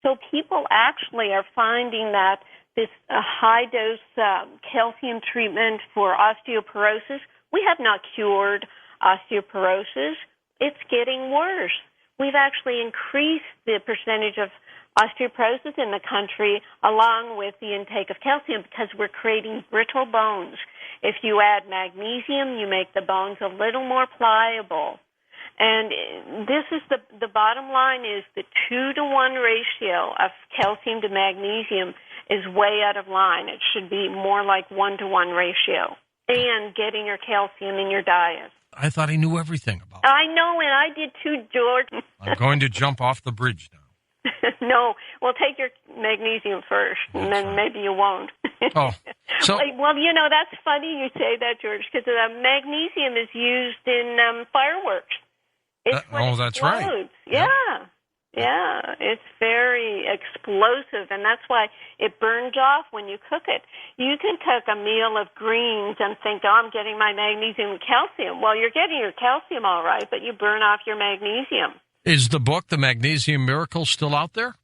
So people actually are finding that this high-dose calcium treatment for osteoporosis, we have not cured osteoporosis. It's getting worse. We've actually increased the percentage of osteoporosis in the country along with the intake of calcium because we're creating brittle bones. If you add magnesium, you make the bones a little more pliable. And this is the bottom line is the 2-to-1 ratio of calcium to magnesium is way out of line. It should be more like 1-to-1 ratio. And getting your calcium in your diet. I thought he knew everything about it. I know, and I did too, George. I'm going to jump off the bridge now. No, well, take your magnesium first, and then maybe you won't. Oh, so well, that's funny you say that, George, because magnesium is used in fireworks. That's right. Yeah, it's very explosive, and that's why it burns off when you cook it. You can cook a meal of greens and think, I'm getting my magnesium and calcium. Well, you're getting your calcium all right, but you burn off your magnesium. Is the book, The Magnesium Miracle, still out there?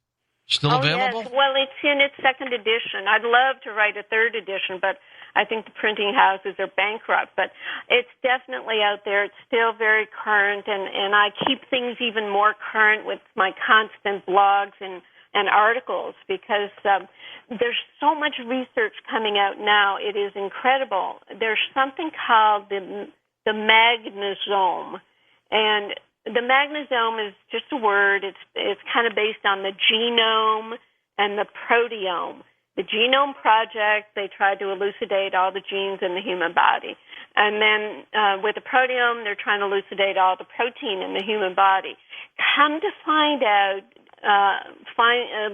Still available? Yes. Well, it's in its second edition. I'd love to write a third edition, but I think the printing houses are bankrupt. But it's definitely out there. It's still very current, and I keep things even more current with my constant blogs and articles because there's so much research coming out now. It is incredible. There's something called the magnesome, and the magnesome is just a word. It's kind of based on the genome and the proteome. The Genome Project, they tried to elucidate all the genes in the human body. And then with the proteome, they're trying to elucidate all the protein in the human body. Come to find out,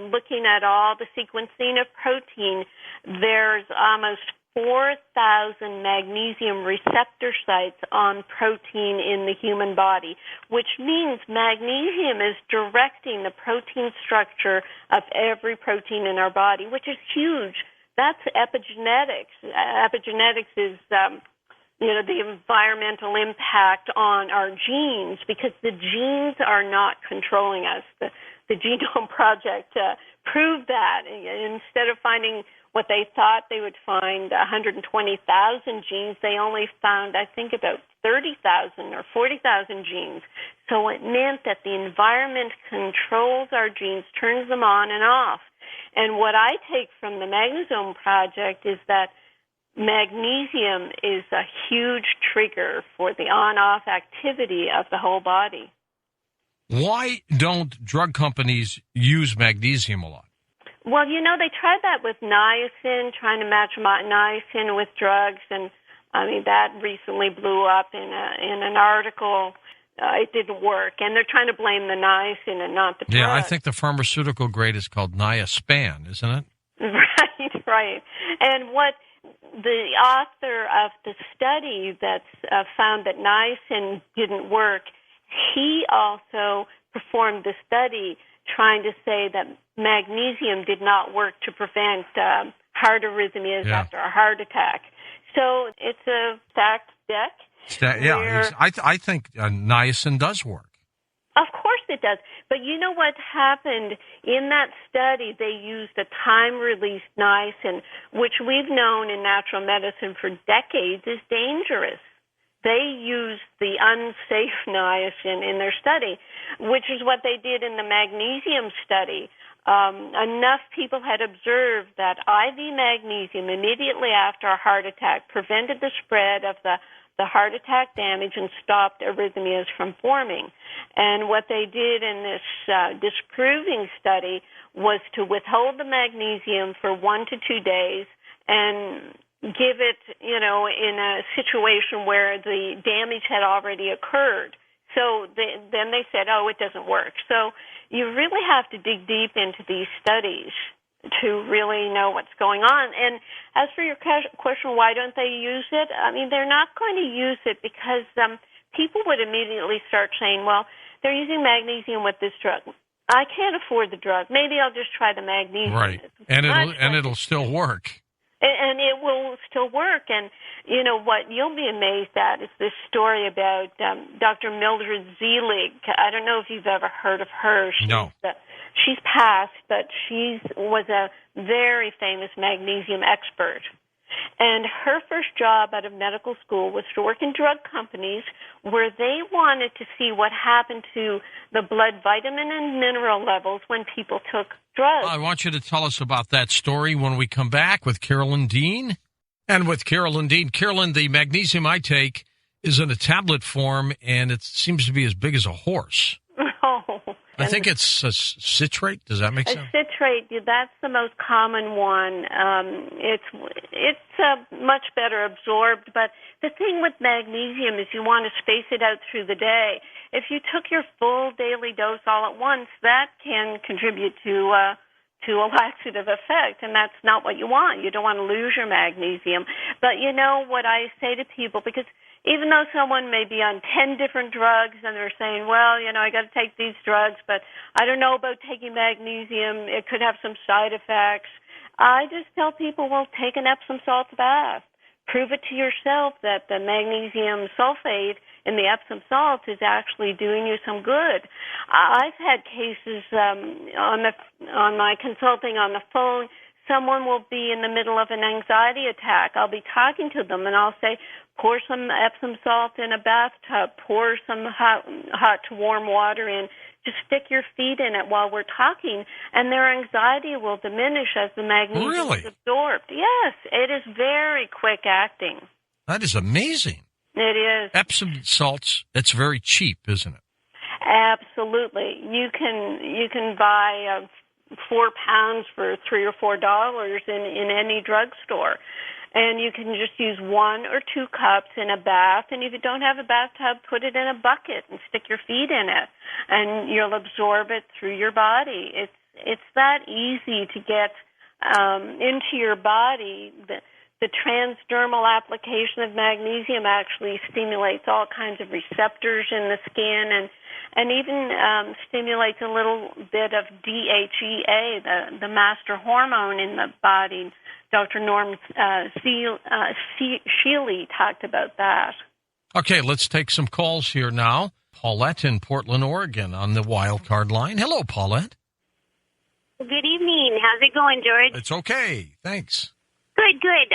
looking at all the sequencing of protein, there's almost 4,000 magnesium receptor sites on protein in the human body, which means magnesium is directing the protein structure of every protein in our body, which is huge. That's epigenetics. Epigenetics is, the environmental impact on our genes because the genes are not controlling us. The Genome Project proved that. Instead of finding what they thought they would find 120,000 genes, they only found, I think, about 30,000 or 40,000 genes. So it meant that the environment controls our genes, turns them on and off. And what I take from the Magnesome Project is that magnesium is a huge trigger for the on-off activity of the whole body. Why don't drug companies use magnesium a lot? Well, they tried that with niacin, trying to match niacin with drugs, and that recently blew up in an article. It didn't work, and they're trying to blame the niacin and not the drug. Yeah, I think the pharmaceutical grade is called Niaspan, isn't it? Right. And what the author of the study that's found that niacin didn't work, he also performed the study trying to say that magnesium did not work to prevent heart arrhythmias after a heart attack. So it's a stacked deck. I think niacin does work. Of course it does. But you know what happened? In that study, they used a time-released niacin, which we've known in natural medicine for decades is dangerous. They used the unsafe niacin in their study, which is what they did in the magnesium study. Enough people had observed that IV magnesium immediately after a heart attack prevented the spread of the heart attack damage and stopped arrhythmias from forming. And what they did in this disproving study was to withhold the magnesium for 1 to 2 days and give it, in a situation where the damage had already occurred. So then they said, it doesn't work. So you really have to dig deep into these studies to really know what's going on. And as for your question, why don't they use it? They're not going to use it because people would immediately start saying, well, they're using magnesium with this drug. I can't afford the drug. Maybe I'll just try the magnesium. Right. And it'll still work. And it will still work. And, you know, what you'll be amazed at is this story about Dr. Mildred Zelig. I don't know if you've ever heard of her. No. She's passed, but she was a very famous magnesium expert. And her first job out of medical school was to work in drug companies where they wanted to see what happened to the blood vitamin and mineral levels when people took drugs. I want you to tell us about that story when we come back with Carolyn Dean. And with Carolyn Dean, Carolyn, the magnesium I take is in a tablet form, and it seems to be as big as a horse. Oh. I think it's a citrate. Does that make sense? A citrate, that's the most common one. It's much better absorbed, but the thing with magnesium is you want to space it out through the day. If you took your full daily dose all at once, that can contribute to a laxative effect, and that's not what you want. You don't want to lose your magnesium. But you know what I say to people, because even though someone may be on 10 different drugs and they're saying, well, you know, I got to take these drugs, but I don't know about taking magnesium. It could have some side effects. I just tell people, well, take an Epsom salt bath. Prove it to yourself that the magnesium sulfate in the Epsom salt is actually doing you some good. I've had cases on my consulting on the phone. Someone will be in the middle of an anxiety attack. I'll be talking to them, and I'll say, pour some Epsom salt in a bathtub, pour some hot to warm water in, just stick your feet in it while we're talking, and their anxiety will diminish as the magnesium is absorbed. Yes, it is very quick acting. That is amazing. It is. Epsom salts, it's very cheap, isn't it? Absolutely. You can buy 4 pounds for $3 or $4 in any drugstore. And you can just use 1 or 2 cups in a bath. And if you don't have a bathtub, put it in a bucket and stick your feet in it. And you'll absorb it through your body. It's that easy to get into your body. The transdermal application of magnesium actually stimulates all kinds of receptors in the skin and even stimulates a little bit of DHEA, the master hormone in the body. Dr. Norm Shealy talked about that. Okay, let's take some calls here now. Paulette in Portland, Oregon on the wild card line. Hello, Paulette. Good evening. How's it going, George? It's okay. Thanks. Good.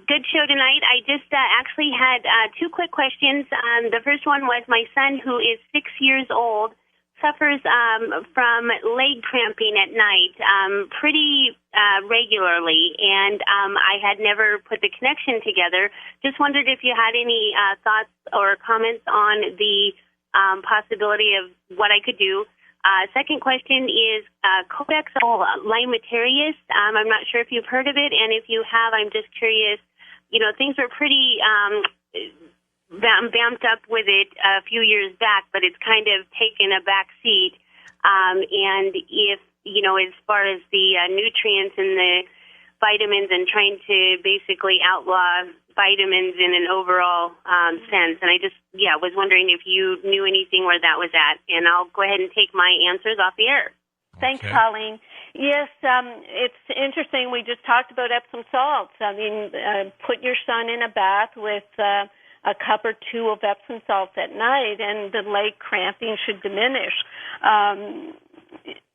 Good show tonight. I just actually had 2 quick questions. The first one was my son, who is 6 years old, suffers from leg cramping at night pretty regularly, and I had never put the connection together. Just wondered if you had any thoughts or comments on the possibility of what I could do. Second question is Codex Alimentarius. I'm not sure if you've heard of it, and if you have, I'm just curious. You know, things were pretty vamped up with it a few years back, but it's kind of taken a back seat. And if, you know, as far as the nutrients and the vitamins and trying to basically outlaw vitamins in an overall sense. And I just, was wondering if you knew anything where that was at. And I'll go ahead and take my answers off the air. Thanks, Colleen. Yes, it's interesting. We just talked about Epsom salts. I mean, put your son in a bath with a cup or 2 of Epsom salts at night, and the leg cramping should diminish.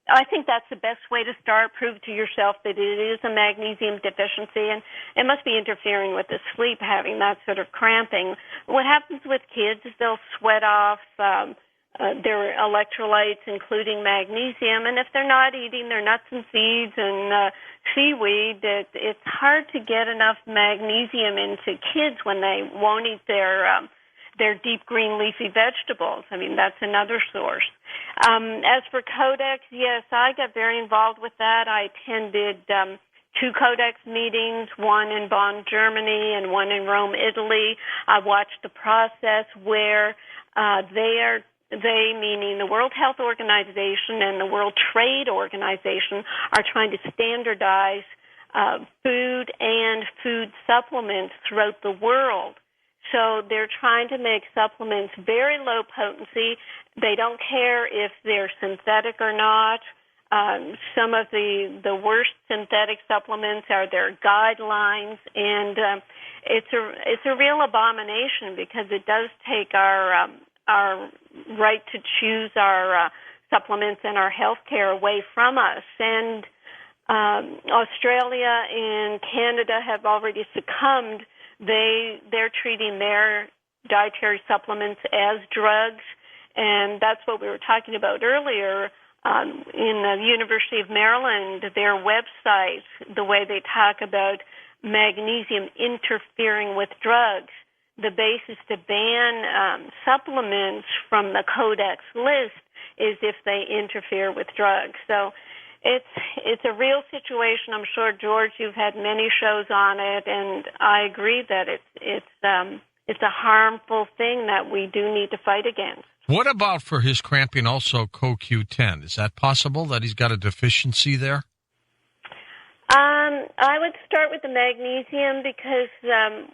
I think that's the best way to start. Prove to yourself that it is a magnesium deficiency, and it must be interfering with the sleep, having that sort of cramping. What happens with kids is they'll sweat off their electrolytes, including magnesium, and if they're not eating their nuts and seeds and seaweed, it's hard to get enough magnesium into kids when they won't eat their deep green leafy vegetables. I mean, that's another source. As for Codex, yes, I got very involved with that. I attended 2 Codex meetings, one in Bonn, Germany, and one in Rome, Italy. I watched the process where they, meaning the World Health Organization and the World Trade Organization, are trying to standardize food and food supplements throughout the world. So they're trying to make supplements very low potency. They don't care if they're synthetic or not. Some of the worst synthetic supplements are their guidelines, and it's a real abomination because it does take our right to choose our supplements and our health care away from us. And Australia and Canada have already succumbed. They're treating their dietary supplements as drugs, and that's what we were talking about earlier. In the University of Maryland, their website, the way they talk about magnesium interfering with drugs, the basis to ban supplements from the Codex list is if they interfere with drugs. So it's a real situation. I'm sure, George, you've had many shows on it, and I agree that it's a harmful thing that we do need to fight against. What about for his cramping also CoQ10? Is that possible that he's got a deficiency there? I would start with the magnesium because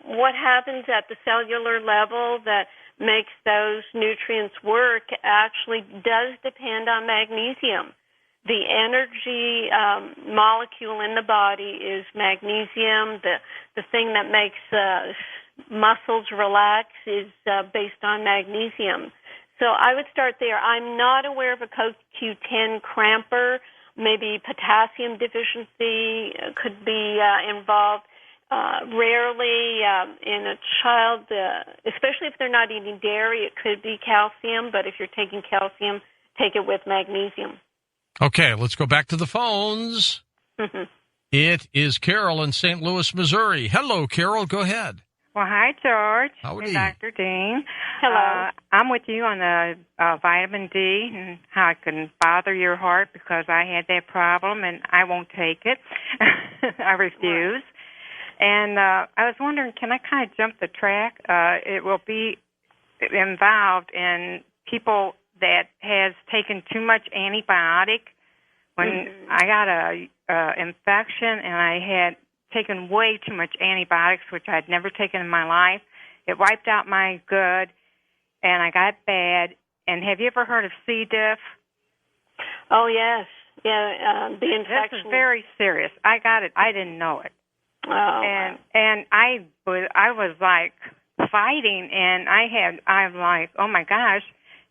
what happens at the cellular level that makes those nutrients work actually does depend on magnesium. The energy molecule in the body is magnesium. The thing that makes muscles relax is based on magnesium. So I would start there. I'm not aware of a CoQ10 cramper. Maybe potassium deficiency could be involved. Rarely in a child, especially if they're not eating dairy, it could be calcium. But if you're taking calcium, take it with magnesium. Okay, let's go back to the phones. It is Carol in St. Louis, Missouri. Hello, Carol. Go ahead. Well, hi, George. Howdy. And Dr. Dean. Hello. I'm with you on the vitamin D and how it can bother your heart because I had that problem and I won't take it. I refuse. And I was wondering, can I kind of jump the track? It will be involved in people that has taken too much antibiotic. When I got a infection and I had taken way too much antibiotics, which I'd never taken in my life, it wiped out my good, and I got bad. And have you ever heard of C. diff? Oh, yes. Yeah, the infection. This is very serious. I got it. I didn't know it. Oh. And I was like fighting, and I'm like, oh my gosh.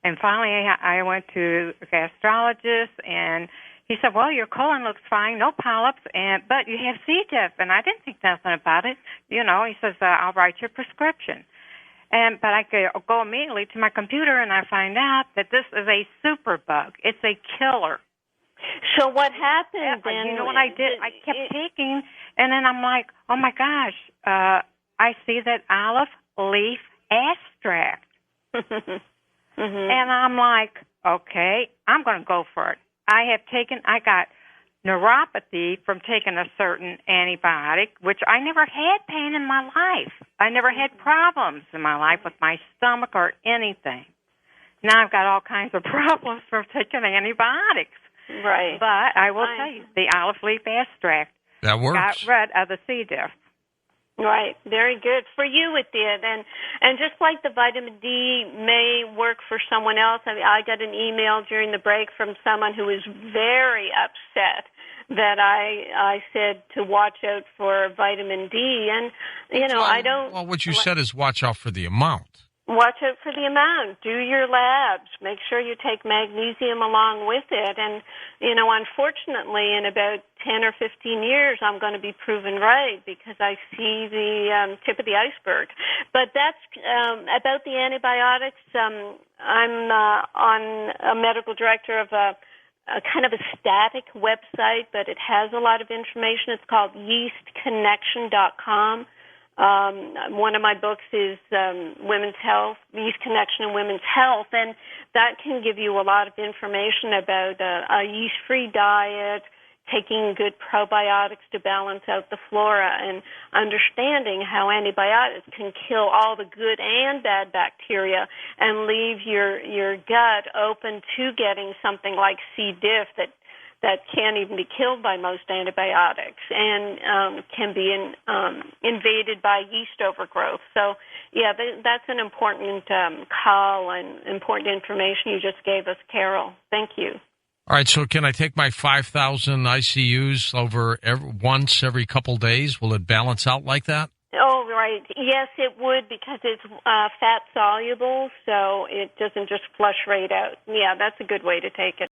And finally I went to a gastrologist, and he said, well, your colon looks fine, no polyps, but you have C. diff. And I didn't think nothing about it. You know, he says, I'll write your prescription. But I go immediately to my computer, and I find out that this is a superbug. It's a killer. So what happened then? You know what I did? I kept taking, and then I'm like, oh, my gosh, I see that olive leaf extract. And I'm like, okay, I'm going to go for it. I got neuropathy from taking a certain antibiotic, which I never had pain in my life. I never had problems in my life with my stomach or anything. Now I've got all kinds of problems from taking antibiotics. Right. But I will tell you, the olive leaf extract That works. got rid of the C. diff. Right. Very good. For you it did. And just like the vitamin D may work for someone else, I got an email during the break from someone who was very upset that I said to watch out for vitamin D. And, you know, I don't... Well, what you said is watch out for the amount. Watch out for the amount. Do your labs. Make sure you take magnesium along with it. And, you know, unfortunately, in about 10 or 15 years, I'm going to be proven right because I see the tip of the iceberg. But that's about the antibiotics. I'm on a medical director of a kind of a static website, but it has a lot of information. It's called yeastconnection.com. One of my books is Women's Health, Yeast Connection and Women's Health, and that can give you a lot of information about a yeast-free diet, taking good probiotics to balance out the flora, and understanding how antibiotics can kill all the good and bad bacteria and leave your gut open to getting something like C. diff that can't even be killed by most antibiotics and can be invaded by yeast overgrowth. So, yeah, that's an important call and important information you just gave us, Carol. Thank you. All right, so can I take my 5,000 ICUs once every couple days? Will it balance out like that? Oh, right. Yes, it would, because it's fat soluble, so it doesn't just flush right out. Yeah, that's a good way to take it.